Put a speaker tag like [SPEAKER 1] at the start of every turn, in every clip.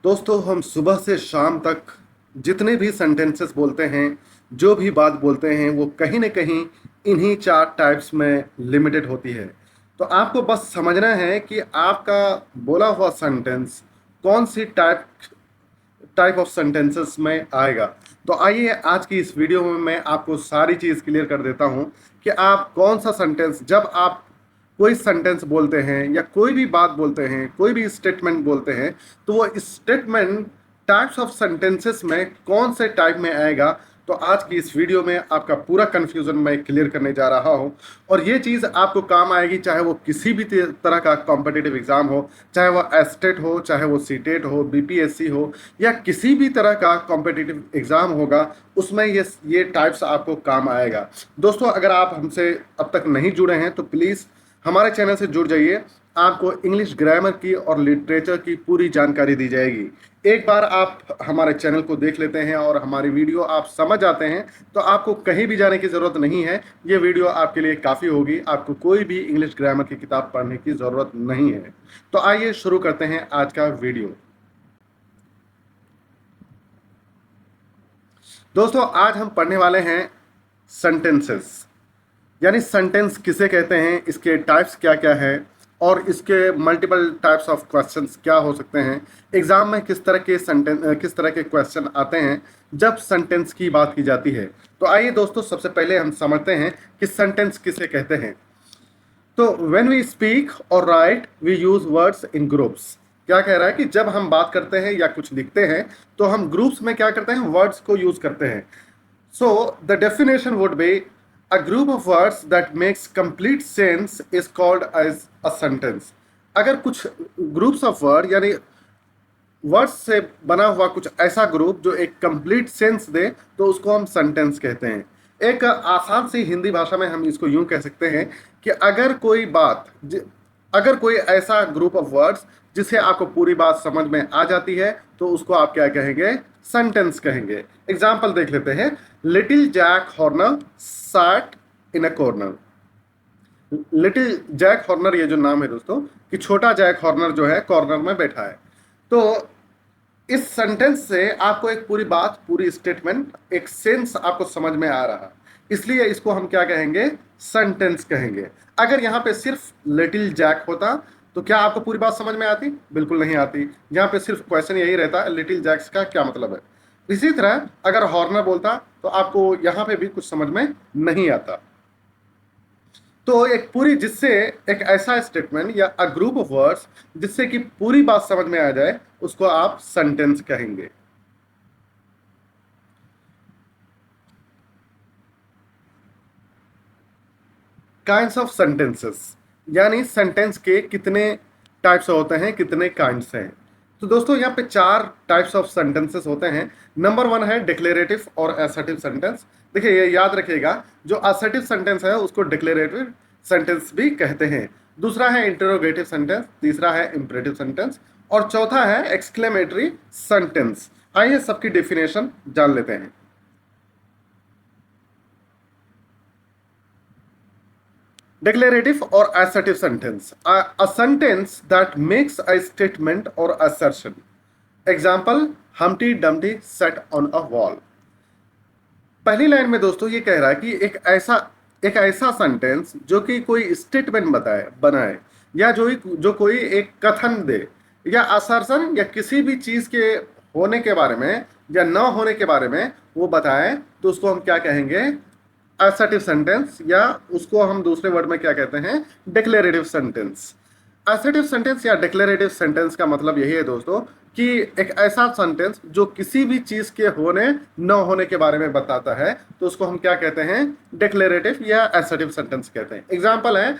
[SPEAKER 1] दोस्तों हम सुबह से शाम तक जितने भी सेंटेंसेस बोलते हैं, जो भी बात बोलते हैं, वो कहीं न कहीं इन्हीं 4 टाइप्स में लिमिटेड होती है। तो आपको बस समझना है कि आपका बोला हुआ सेंटेंस कौन-सी टाइप टाइप ऑफ सेंटेंसेस में आएगा। तो आइए आज की इस वीडियो में मैं आपको सारी चीज़ क्लियर कर देता हूँ कि आप कौन-सा सेंटेंस जब आप कोई सेंटेंस बोलते हैं या कोई भी बात बोलते हैं, कोई भी स्टेटमेंट बोलते हैं, तो वो स्टेटमेंट टाइप्स ऑफ सेंटेंसेस में कौन से टाइप में आएगा। तो आज की इस वीडियो में आपका पूरा कन्फ्यूज़न मैं क्लियर करने जा रहा हूँ और ये चीज़ आपको काम आएगी, चाहे वो किसी भी तरह का कॉम्पिटिटिव एग्ज़ाम हो, चाहे वो एस्टेट हो, चाहे वो सीटेट हो, बीपीएससी हो या किसी भी तरह का कॉम्पिटिटिव एग्ज़ाम होगा, उसमें ये टाइप्स आपको काम आएगा। दोस्तों अगर आप हमसे अब तक नहीं जुड़े हैं तो प्लीज़ हमारे चैनल से जुड़ जाइए। आपको इंग्लिश ग्रामर की और लिटरेचर की पूरी जानकारी दी जाएगी। एक बार आप हमारे चैनल को देख लेते हैं और हमारी वीडियो आप समझ आते हैं तो आपको कहीं भी जाने की ज़रूरत नहीं है। ये वीडियो आपके लिए काफ़ी होगी। आपको कोई भी इंग्लिश ग्रामर की किताब पढ़ने की ज़रूरत नहीं है। तो आइए शुरू करते हैं आज का वीडियो। दोस्तों आज हम पढ़ने वाले हैं सेंटेंसेस, यानी सेंटेंस किसे कहते हैं, इसके टाइप्स क्या क्या है और इसके मल्टीपल टाइप्स ऑफ क्वेश्चंस क्या हो सकते हैं। एग्जाम में किस तरह के क्वेश्चन आते हैं जब सेंटेंस की बात की जाती है। तो आइए दोस्तों सबसे पहले हम समझते हैं कि सेंटेंस किसे कहते हैं। तो व्हेन वी स्पीक और write we use words in groups. क्या कह रहा है कि जब हम बात करते हैं या कुछ लिखते हैं तो हम ग्रुप्स में क्या करते हैं, वर्ड्स को यूज करते हैं। So the definition would be a group of words that makes complete sense is called as a sentence. अगर कुछ ग्रुप्स ऑफ वर्ड यानी वर्ड्स से बना हुआ कुछ ऐसा ग्रुप जो एक कंप्लीट सेंस दे तो उसको हम सेंटेंस कहते हैं। एक आसान सी हिंदी भाषा में हम इसको यूं कह सकते हैं कि अगर कोई ऐसा ग्रुप ऑफ वर्ड्स जिसे आपको पूरी बात समझ में आ जाती है तो उसको आप क्या कहेंगे, सेंटेंस कहेंगे। एग्जाम्पल देख लेते हैं। Little Jack Horner sat in a corner. Little Jack Horner ये जो नाम है दोस्तों, कि छोटा जैक हॉर्नर जो है कॉर्नर में बैठा है। तो इस सेंटेंस से आपको एक पूरी बात, पूरी स्टेटमेंट, एक सेंस आपको समझ में आ रहा, इसलिए इसको हम क्या कहेंगे, सेंटेंस कहेंगे। अगर यहाँ पे सिर्फ लिटिल जैक होता तो क्या आपको पूरी बात समझ में आती? बिल्कुल नहीं आती। यहाँ पे सिर्फ क्वेश्चन यही रहता है लिटिल जैक्स का क्या मतलब है। इसी तरह अगर हॉर्नर बोलता तो आपको यहाँ पे भी कुछ समझ में नहीं आता। तो एक ऐसा स्टेटमेंट या अ ग्रुप ऑफ वर्ड्स जिससे कि पूरी बात समझ में आ जाए उसको आप सेंटेंस कहेंगे। काइंड्स ऑफ सेंटेंसेस, यानी सेंटेंस के कितने टाइप्स होते हैं, कितने काइंड्स हैं। तो दोस्तों यहाँ पे 4 टाइप्स ऑफ सेंटेंसेस होते हैं। नंबर 1 है डिक्लेरेटिव और असर्टिव सेंटेंस। देखिए ये याद रखिएगा, जो असर्टिव सेंटेंस है उसको डिक्लेरेटिव सेंटेंस भी कहते हैं। दूसरा है इंटरोगेटिव सेंटेंस, तीसरा है इंपरेटिव सेंटेंस और चौथा है एक्सक्लेमेटरी सेंटेंस। आइए सबकी डेफिनेशन जान लेते हैं। Declarative or assertive sentence. A sentence that makes a statement or assertion. Example, Humpty Dumpty sat on a wall. पहली लाइन में दोस्तों ये कह रहा है कि एक ऐसा सेंटेंस जो कि कोई स्टेटमेंट बनाए या जो कोई एक कथन दे या असर्शन या किसी भी चीज के होने के बारे में या न होने के बारे में वो बताए, तो उसको हम क्या कहेंगे, असर्टिव सेंटेंस, या उसको हम दूसरे वर्ड में क्या कहते हैं, डिक्लेरेटिव सेंटेंस। असर्टिव सेंटेंस या डिक्लेरेटिव सेंटेंस का मतलब यही है दोस्तों कि एक ऐसा सेंटेंस जो किसी भी चीज के होने न होने के बारे में बताता है, तो उसको हम क्या कहते हैं, डिक्लेरेटिव या असर्टिव सेंटेंस कहते हैं। एग्जाम्पल है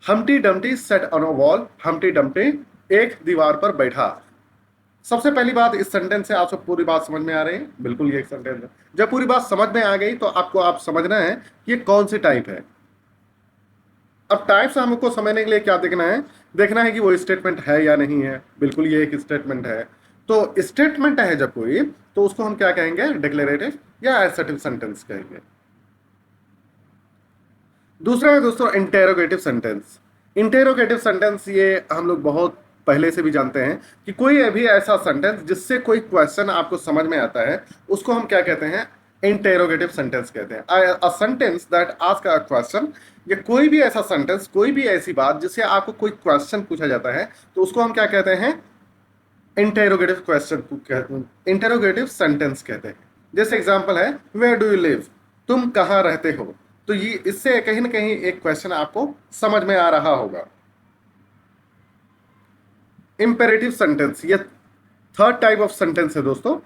[SPEAKER 1] Humpty Dumpty set on a wall. Humpty Dumpty एक दीवार पर बैठा। सबसे पहली बात, इस सेंटेंस से आपको पूरी बात समझ में आ रही है? बिल्कुल ये एक सेंटेंस है। जब पूरी बात समझ में आ गई तो आप समझना है कि ये कौन सी टाइप है। अब टाइप्स हमको समझने के लिए क्या देखना है कि वो स्टेटमेंट है या नहीं है। बिल्कुल ये एक स्टेटमेंट है। तो स्टेटमेंट है जब कोई, तो उसको हम क्या कहेंगे, डिक्लेरेटिव या असर्टिव सेंटेंस कहेंगे। दूसरा है दोस्तों इंटेरोगेटिव सेंटेंस। इंटेरोगेटिव सेंटेंस ये हम लोग बहुत पहले से भी जानते हैं कि कोई भी ऐसा सेंटेंस जिससे कोई क्वेश्चन आपको समझ में आता है उसको हम क्या कहते हैं, इंटेरोगेटिव सेंटेंस कहते हैं। A sentence that ask a question, या कोई भी ऐसा सेंटेंस, कोई भी ऐसी बात जिससे आपको कोई क्वेश्चन पूछा जाता है तो उसको हम क्या कहते हैं, इंटेरोगेटिव क्वेश्चन, इंटेरोगेटिव सेंटेंस कहते हैं। जैसे एग्जांपल है वेयर डू यू लिव, तुम कहाँ रहते हो। तो ये इससे कहीं ना कहीं एक क्वेश्चन आपको समझ में आ रहा होगा। इंपेरेटिव सेंटेंस, ये थर्ड टाइप ऑफ सेंटेंस है दोस्तों।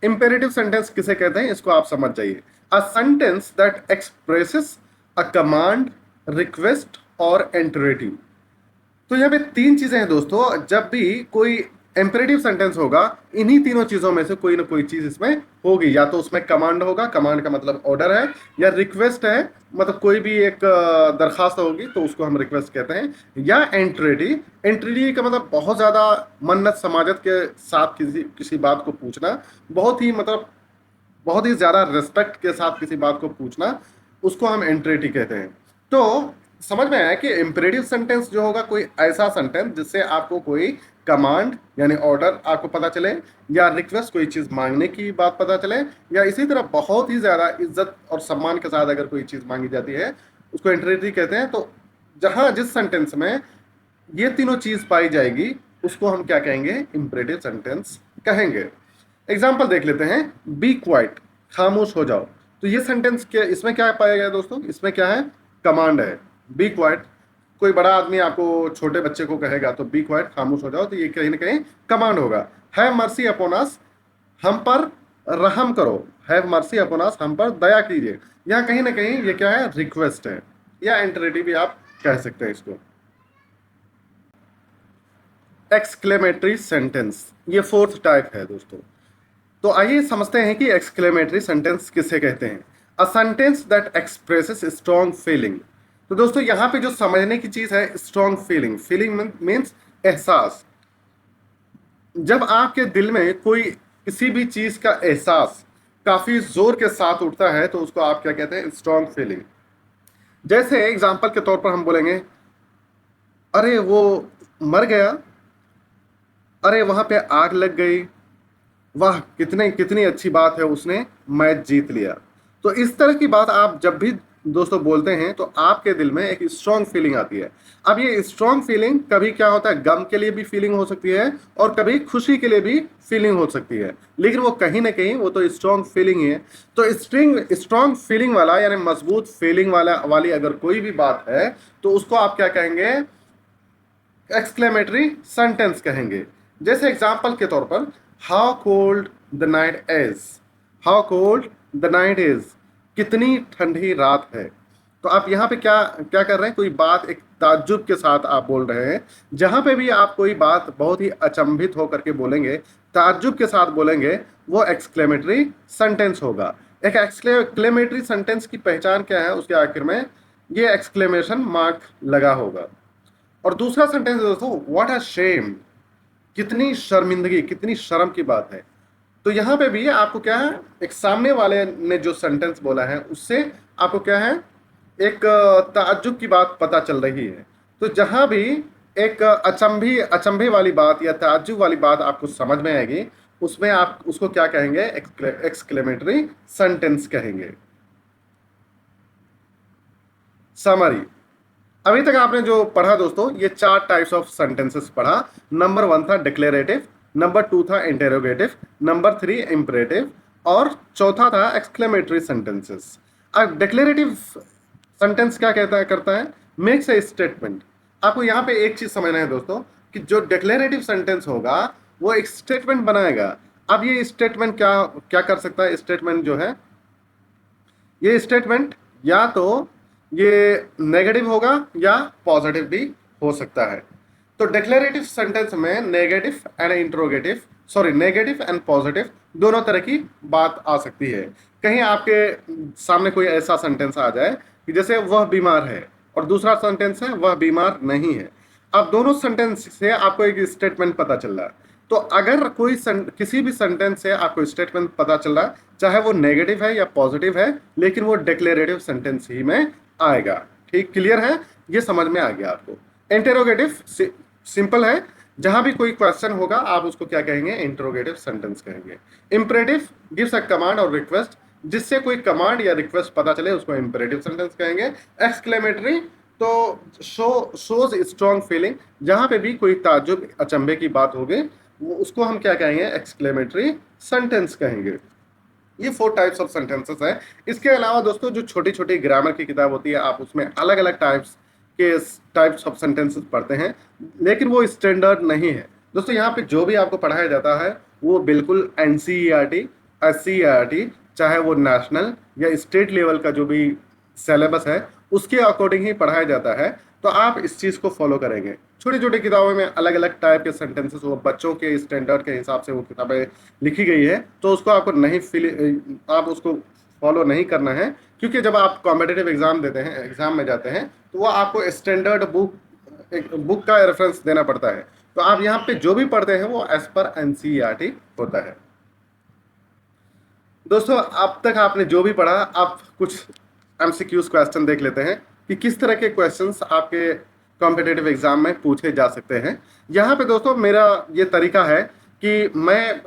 [SPEAKER 1] इंपेरेटिव सेंटेंस किसे कहते हैं इसको आप समझ जाइए। A sentence that expresses a command, request और इम्पेरेटिव। तो यहाँ पे तीन चीजें हैं दोस्तों। जब भी कोई इम्पेरेटिव सेंटेंस होगा, इन्हीं तीनों चीजों में से कोई ना कोई चीज इसमें होगी। या तो उसमें कमांड होगा, कमांड का मतलब ऑर्डर है, या रिक्वेस्ट है, मतलब कोई भी एक दरखास्त होगी तो उसको हम रिक्वेस्ट कहते हैं, या एंट्रेटी। एंट्रेटी का मतलब बहुत ज्यादा मन्नत समाजत के साथ किसी किसी बात को पूछना, बहुत ही मतलब बहुत ही ज्यादा रिस्पेक्ट के साथ किसी बात को पूछना, उसको हम एंट्रेटी कहते हैं। तो समझ में आया कि इंपेरेटिव सेंटेंस जो होगा कोई ऐसा सेंटेंस जिससे आपको कोई कमांड यानी ऑर्डर आपको पता चले, या रिक्वेस्ट कोई चीज मांगने की बात पता चले, या इसी तरह बहुत ही ज्यादा इज्जत और सम्मान के साथ अगर कोई चीज मांगी जाती है उसको इंपेरेटिव कहते हैं। तो जहां जिस सेंटेंस में ये तीनों चीज पाई जाएगी उसको हम क्या कहेंगे, इंपेरेटिव सेंटेंस कहेंगे। एग्जाम्पल देख लेते हैं, बी क्वाइट, खामोश हो जाओ। तो ये सेंटेंस क्या, इसमें क्या पाया गया दोस्तों, इसमें क्या है, कमांड है। बी क्वाइट, कोई बड़ा आदमी आपको छोटे बच्चे को कहेगा तो बी क्वाइट, खामोश हो जाओ, तो ये कहीं ना कहीं कमांड होगा। हैव मर्सी अपॉन अस, हम पर रहम करो। हैव मर्सी अपॉन अस, हम पर दया कीजिए। यहाँ कहीं ना कहीं ये क्या है, रिक्वेस्ट है, या इंटरेटिव भी आप कह सकते हैं इसको। एक्सक्लेमेटरी सेंटेंस, ये फोर्थ टाइप है दोस्तों। तो आइए समझते हैं कि एक्सक्लेमेटरी सेंटेंस किसे कहते हैं। A sentence that expresses strong feeling. तो दोस्तों यहाँ पे जो समझने की चीज है, स्ट्रॉन्ग फीलिंग, फीलिंग मीन्स एहसास। जब आपके दिल में कोई किसी भी चीज का एहसास काफी जोर के साथ उठता है तो उसको आप क्या कहते हैं, स्ट्रॉन्ग फीलिंग। जैसे एग्जाम्पल के तौर पर हम बोलेंगे, अरे वो मर गया, अरे वहां पे आग लग गई, वाह कितने कितनी अच्छी बात है, उसने मैच जीत लिया। तो इस तरह की बात आप जब भी दोस्तों बोलते हैं तो आपके दिल में एक स्ट्रॉन्ग फीलिंग आती है। अब ये स्ट्रॉन्ग फीलिंग कभी क्या होता है, गम के लिए भी फीलिंग हो सकती है और कभी खुशी के लिए भी फीलिंग हो सकती है, लेकिन वो कहीं ना कहीं वो तो स्ट्रॉन्ग फीलिंग ही है। तो स्ट्रॉन्ग फीलिंग वाला यानी मजबूत फीलिंग वाली अगर कोई भी बात है तो उसको आप क्या कहेंगे, एक्सक्लेमेटरी सेंटेंस कहेंगे। जैसे एग्जाम्पल के तौर पर, how cold the night is, how cold the night is, कितनी ठंडी रात है। तो आप यहाँ पे क्या क्या कर रहे हैं, कोई बात एक ताज्जुब के साथ आप बोल रहे हैं। जहां पे भी आप कोई बात बहुत ही अचंभित होकर के बोलेंगे, ताज्जुब के साथ बोलेंगे, वो एक्सक्लेमेटरी सेंटेंस होगा। एक एक्सक्लेमेटरी सेंटेंस की पहचान क्या है, उसके आखिर में ये एक्सक्लेमेशन मार्क लगा होगा। और दूसरा सेंटेंस दोस्तों, व्हाट अ शेम, कितनी शर्मिंदगी, कितनी शर्म की बात है। तो यहाँ पे भी आपको क्या है, एक सामने वाले ने जो सेंटेंस बोला है उससे आपको क्या है, एक ताज्जुब की बात पता चल रही है। तो जहाँ भी एक अचंभे वाली बात या ताज्जुब वाली बात आपको समझ में आएगी, उसमें आप उसको क्या कहेंगे, एक्सक्लेमेटरी सेंटेंस कहेंगे। समरी, अभी तक आपने जो पढ़ा दोस्तों, ये 4 टाइप्स ऑफ सेंटेंसेस पढ़ा। नंबर 1 था डिक्लेरेटिव, नंबर 2 था इंटेरोगेटिव, नंबर 3 इंपरेटिव, और चौथा था एक्सक्लेमेटरी सेंटेंसेस। अब डिक्लेरेटिव सेंटेंस क्या करता है, मेक्स ए स्टेटमेंट। आपको यहाँ पे एक चीज समझना है दोस्तों कि जो डिक्लेरेटिव सेंटेंस होगा वो एक स्टेटमेंट बनाएगा। अब ये स्टेटमेंट क्या क्या कर सकता है, स्टेटमेंट जो है, ये स्टेटमेंट या तो ये नेगेटिव होगा या पॉजिटिव भी हो सकता है। तो डिक्लेरेटिव सेंटेंस में negative and interrogative, sorry negative and positive दोनों तरह की बात आ सकती है। कहीं आपके सामने कोई ऐसा सेंटेंस आ जाए कि जैसे वह बीमार है, और दूसरा सेंटेंस है वह बीमार नहीं है। अब दोनों सेंटेंस से आपको एक स्टेटमेंट पता चल रहा है। तो अगर कोई किसी भी सेंटेंस से आपको स्टेटमेंट पता चल रहा है, चाहे वो नेगेटिव है या पॉजिटिव है, लेकिन वो डिक्लेरेटिव सेंटेंस ही में आएगा। ठीक, क्लियर है, ये समझ में आ गया आपको। इंटेरोगेटिव सिंपल है, जहां भी कोई क्वेश्चन होगा आप उसको क्या कहेंगे, इंटरोगेटिव सेंटेंस कहेंगे। इंपरेटिव गिव्स अ कमांड और रिक्वेस्ट, जिससे कोई कमांड या रिक्वेस्ट पता चले उसको इंपरेटिव सेंटेंस कहेंगे। एक्सक्लेमेटरी तो शोज स्ट्रॉन्ग फीलिंग, जहां पे भी कोई ताज्जुब अचंभे की बात होगी वो उसको हम क्या कहेंगे, एक्सक्लेमेटरी सेंटेंस कहेंगे। ये 4 टाइप्स ऑफ सेंटेंसेस है। इसके अलावा दोस्तों जो छोटी छोटी ग्रामर की किताब होती है आप उसमें अलग अलग टाइप्स ऑफ सेंटेंसेस पढ़ते हैं, लेकिन वो स्टैंडर्ड नहीं है दोस्तों। यहाँ पे जो भी आपको पढ़ाया जाता है वो बिल्कुल एनसीईआरटी, एससीईआरटी, चाहे वो नेशनल या स्टेट लेवल का जो भी सिलेबस है उसके अकॉर्डिंग ही पढ़ाया जाता है। तो आप इस चीज़ को फॉलो करेंगे। छोटी छोटी किताबों में अलग अलग टाइप के सेंटेंसेस, वो बच्चों के स्टैंडर्ड के हिसाब से वो किताबें लिखी गई है, तो उसको आपको आप उसको फॉलो नहीं करना है, क्योंकि जब आप कॉम्पिटिटिव एग्जाम देते हैं, एग्जाम में जाते हैं, तो वो आपको स्टैंडर्ड बुक का रेफरेंस देना पड़ता है। तो आप यहाँ पे जो भी पढ़ते हैं वो एज पर एनसीईआरटी होता है। दोस्तों अब तक आपने जो भी पढ़ा, आप कुछ एमसीक्यूज क्वेश्चन देख लेते हैं कि किस तरह के क्वेश्चंस आपके कॉम्पिटिटिव एग्जाम में पूछे जा सकते हैं। यहाँ पे दोस्तों मेरा ये तरीका है कि मैं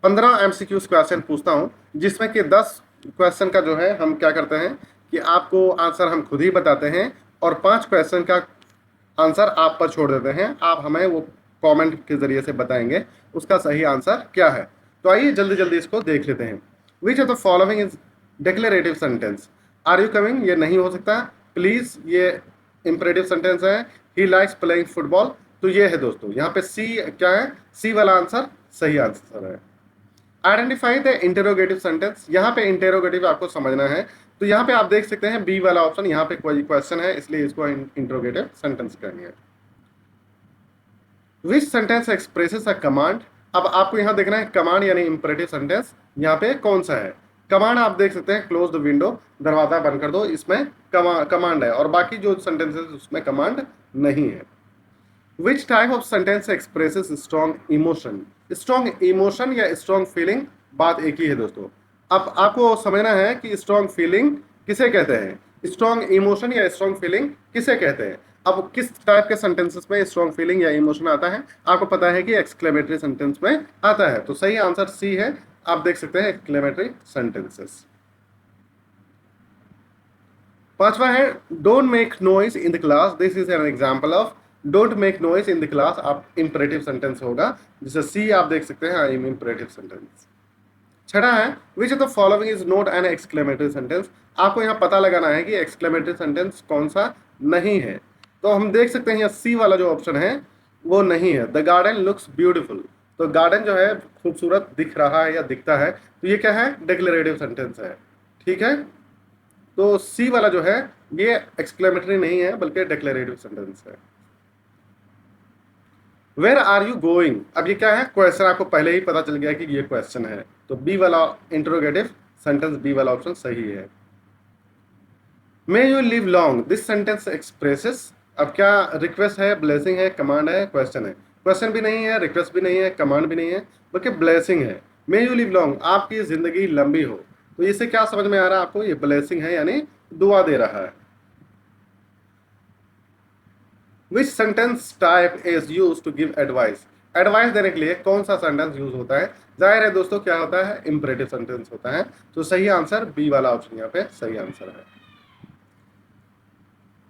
[SPEAKER 1] 15 एमसीक्यूज क्वेश्चन पूछता हूँ, जिसमें कि 10 क्वेश्चन का जो है हम क्या करते हैं कि आपको आंसर हम खुद ही बताते हैं, और 5 क्वेश्चन का आंसर आप पर छोड़ देते हैं। आप हमें वो कमेंट के जरिए से बताएंगे उसका सही आंसर क्या है। तो आइए जल्दी जल्दी इसको देख लेते हैं। Which of the following is declarative sentence? Are you coming ये नहीं हो सकता, प्लीज ये इंपरेटिव सेंटेंस है। ही लाइक्स प्लेइंग फुटबॉल, तो ये है दोस्तों। यहाँ पे सी क्या है, सी वाला आंसर सही आंसर है। आइडेंटिफाई द इंटेरोगेटिव सेंटेंस, यहाँ पे इंटेरोगेटिव आपको समझना है। तो यहाँ पे आप देख सकते हैं बी वाला ऑप्शन, यहाँ पे कोई क्वेश्चन है इसलिए इसको इंटेरोगेटिव सेंटेंस करेंगे। विच सेंटेंस एक्सप्रेसेस अ कमांड? अब आपको यहाँ देखना है कमांड यानी इंपरेटिव सेंटेंस यहाँ पे कौन सा है। कमांड आप देख सकते हैं क्लोज द विंडो, दरवाजा बंद कर दो, इसमें कमांड है, और बाकी जो सेंटेंसेस उसमें कमांड नहीं है। Which type of sentence expresses strong emotion? Strong emotion या स्ट्रॉन्ग फीलिंग बात एक ही है दोस्तों। अब आपको समझना है कि स्ट्रॉन्ग फीलिंग किसे कहते हैं, स्ट्रॉन्ग इमोशन या स्ट्रॉन्ग फीलिंग किसे कहते हैं। अब किस टाइप के सेंटेंसेस में स्ट्रॉन्ग फीलिंग या इमोशन आता है, आपको पता है कि एक्सक्लेमेटरी सेंटेंस में आता है। तो सही आंसर सी है, आप देख सकते हैं एक्सक्लेमेटरी सेंटेंसेस। पांचवा है don't make noise in the class, this is an example of don't make noise in the class. आप इंपरेटिव सेंटेंस होगा, जैसे सी आप देख सकते हैं, आई एम इंपरेटिव सेंटेंस। छठा है which of the following is not an exclamatory sentence. आपको यहाँ पता लगाना है कि एक्सक्लेमेटरी सेंटेंस कौन सा नहीं है। तो हम देख सकते हैं यहाँ सी वाला जो ऑप्शन है वो नहीं है। द गार्डन लुक्स ब्यूटीफुल, तो गार्डन जो है खूबसूरत दिख रहा है या दिखता है, तो ये क्या है, डिक्लेरेटिव सेंटेंस है। ठीक है, तो सी वाला जो है ये एक्सक्लेमेटरी नहीं है बल्कि डिक्लेरेटिव सेंटेंस है। वेयर आर यू गोइंग, अब ये क्या है, क्वेश्चन आपको पहले ही पता चल गया कि ये क्वेश्चन है, तो बी वाला इंटरोगेटिव सेंटेंस, बी वाला ऑप्शन सही है। May you live long, this sentence expresses, अब क्या रिक्वेस्ट है, ब्लेसिंग है, कमांड है, क्वेश्चन है। क्वेश्चन भी नहीं है, रिक्वेस्ट भी नहीं है, कमांड भी नहीं है, बल्कि ब्लेसिंग है। मे यू लिव लॉन्ग, आपकी जिंदगी लंबी हो, तो इससे क्या समझ में आ रहा है आपको, ये ब्लेसिंग है यानी दुआ दे रहा है। Which sentence type is use to give advice, advice देने के लिए कौन सा सेंटेंस यूज होता है। जाहिर है दोस्तों क्या होता है, इंपरेटिव सेंटेंस होता है। तो सही आंसर बी वाला ऑप्शन यहाँ पे सही आंसर है।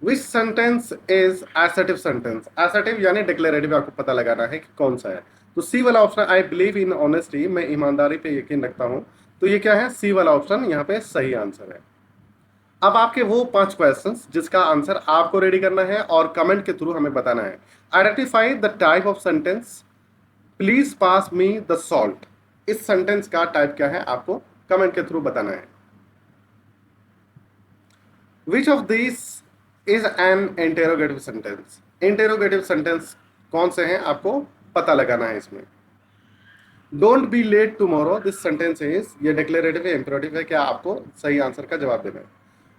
[SPEAKER 1] Which sentence is assertive sentence, assertive यानी डिक्लेरेटिव आपको पता लगाना है कि कौन सा है। तो सी वाला option I believe in honesty, मैं ईमानदारी पे यकीन रखता हूँ, तो ये क्या है, सी वाला ऑप्शन यहाँ पे सही आंसर है। अब आपके वो 5 क्वेश्चंस जिसका आंसर आपको रेडी करना है और कमेंट के थ्रू हमें बताना है। Identify the type of sentence, please pass me the salt, इस सेंटेंस का टाइप क्या है आपको कमेंट के थ्रू बताना है। Which of this is an interrogative sentence, interrogative sentence कौन से हैं आपको पता लगाना है इसमें। Don't be late tomorrow, this sentence is, ये डिक्लेरेटिव है, इंपेरेटिव है, क्या आपको सही आंसर का जवाब देना है।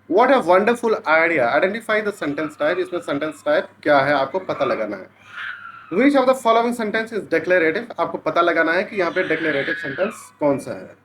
[SPEAKER 1] What a wonderful idea, identify the sentence type, इसमें सेंटेंस टाइप क्या है आपको पता लगाना है। Which of the following sentence is declarative, आपको पता लगाना है कि यहाँ पे डिक्लेरेटिव सेंटेंस कौन सा है।